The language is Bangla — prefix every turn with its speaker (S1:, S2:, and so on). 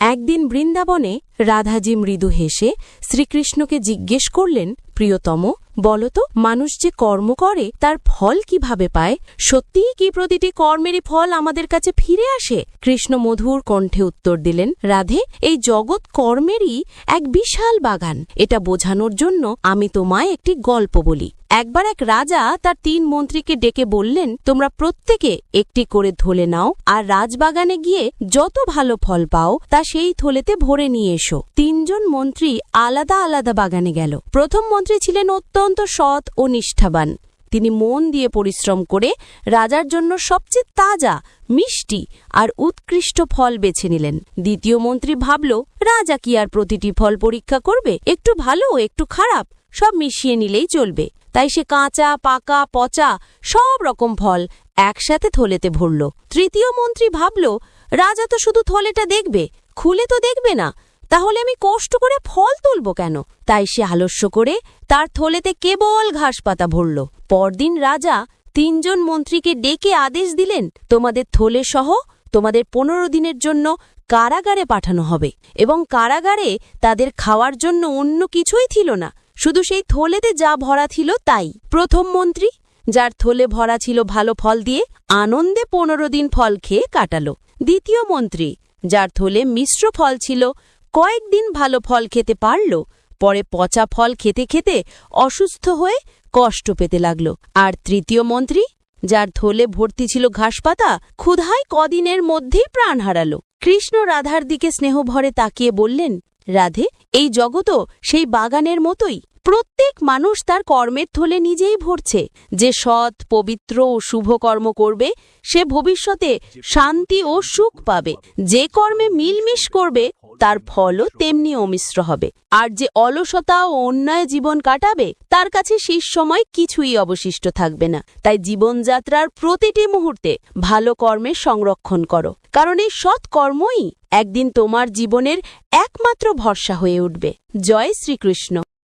S1: একদিন বৃন্দাবনে রাধাজি মৃদু হেসে শ্রীকৃষ্ণকে জিজ্ঞেস করলেন, প্রিয়তম, বলতো, মানুষ যে কর্ম করে তার ফল কিভাবে পায়? সত্যিই কি প্রতিটি কর্মেরই ফল আমাদের কাছে ফিরে আসে? কৃষ্ণ মধুর কণ্ঠে উত্তর দিলেন, রাধে, এই জগৎ কর্মেরই এক বিশাল বাগান। এটা বোঝানোর জন্য আমি তোমায় একটি গল্প বলি। একবার এক রাজা তার 3 মন্ত্রীকে ডেকে বললেন, তোমরা প্রত্যেকে একটি করে থলে নাও, আর রাজবাগানে গিয়ে যত ভালো ফল পাও তা সেই থলেতে ভরে নিয়ে এসো। 3 জন মন্ত্রী আলাদা আলাদা বাগানে গেল। প্রথম মন্ত্রী ছিলেন অত্যন্ত সৎ ও নিষ্ঠাবান। তিনি মন দিয়ে পরিশ্রম করে রাজার জন্য সবচেয়ে তাজা, মিষ্টি আর উৎকৃষ্ট ফল বেছে নিলেন। দ্বিতীয় মন্ত্রী ভাবল, রাজা কি আর প্রতিটি ফল পরীক্ষা করবে? একটু ভালো, একটু খারাপ, সব মিশিয়ে নিলেই চলবে। তাই সে কাঁচা, পাকা, পচা সব রকম ফল একসাথে থলেতে ভরল। তৃতীয় মন্ত্রী ভাবল, রাজা তো শুধু থলেটা দেখবে, খুলে তো দেখবে না, তাহলে আমি কষ্ট করে ফল তুলব কেন? তাই সে আলস্য করে তার থলেতে কেবল ঘাস পাতা ভরল। পরদিন রাজা 3 জন মন্ত্রীকে ডেকে আদেশ দিলেন, তোমাদের থলে সহ তোমাদের 15 দিনের জন্য কারাগারে পাঠানো হবে, এবং কারাগারে তাদের খাওয়ার জন্য অন্য কিছুই ছিল না, শুধু সেই থলেতে যা ভরা ছিল তাই। প্রথম মন্ত্রী, যার থলে ভরা ছিল ভালো ফল দিয়ে, আনন্দে 15 দিন ফল খেয়ে কাটালো। দ্বিতীয় মন্ত্রী, যার থলে মিশ্র ফল ছিল, কয়েকদিন ভালো ফল খেতে পারল, পরে পচা ফল খেতে খেতে অসুস্থ হয়ে কষ্ট পেতে লাগল। আর তৃতীয় মন্ত্রী, যার থলে ভর্তি ছিল ঘাসপাতা, ক্ষুধায় কদিনের মধ্যেই প্রাণ হারালো। কৃষ্ণ রাধার দিকে স্নেহভরে তাকিয়ে বললেন, রাধে, এই জগৎও সেই বাগানের মতোই। প্রত্যেক মানুষ তার কর্মের থলে নিজেই ভরছে। যে সৎ, পবিত্র ও শুভ কর্ম করবে সে ভবিষ্যতে শান্তি ও সুখ পাবে। যে কর্মে মিলমিশ করবে তার ফলও তেমনি অমিশ্র হবে। আর যে অলসতা ও অন্যায় জীবন কাটাবে তার কাছে শেষ সময় কিছুই অবশিষ্ট থাকবে না। তাই জীবনযাত্রার প্রতিটি মুহূর্তে ভালো কর্মের সংরক্ষণ করো, কারণ এই সৎ কর্মই একদিন তোমার জীবনের একমাত্র ভরসা হয়ে উঠবে। জয় শ্রীকৃষ্ণ।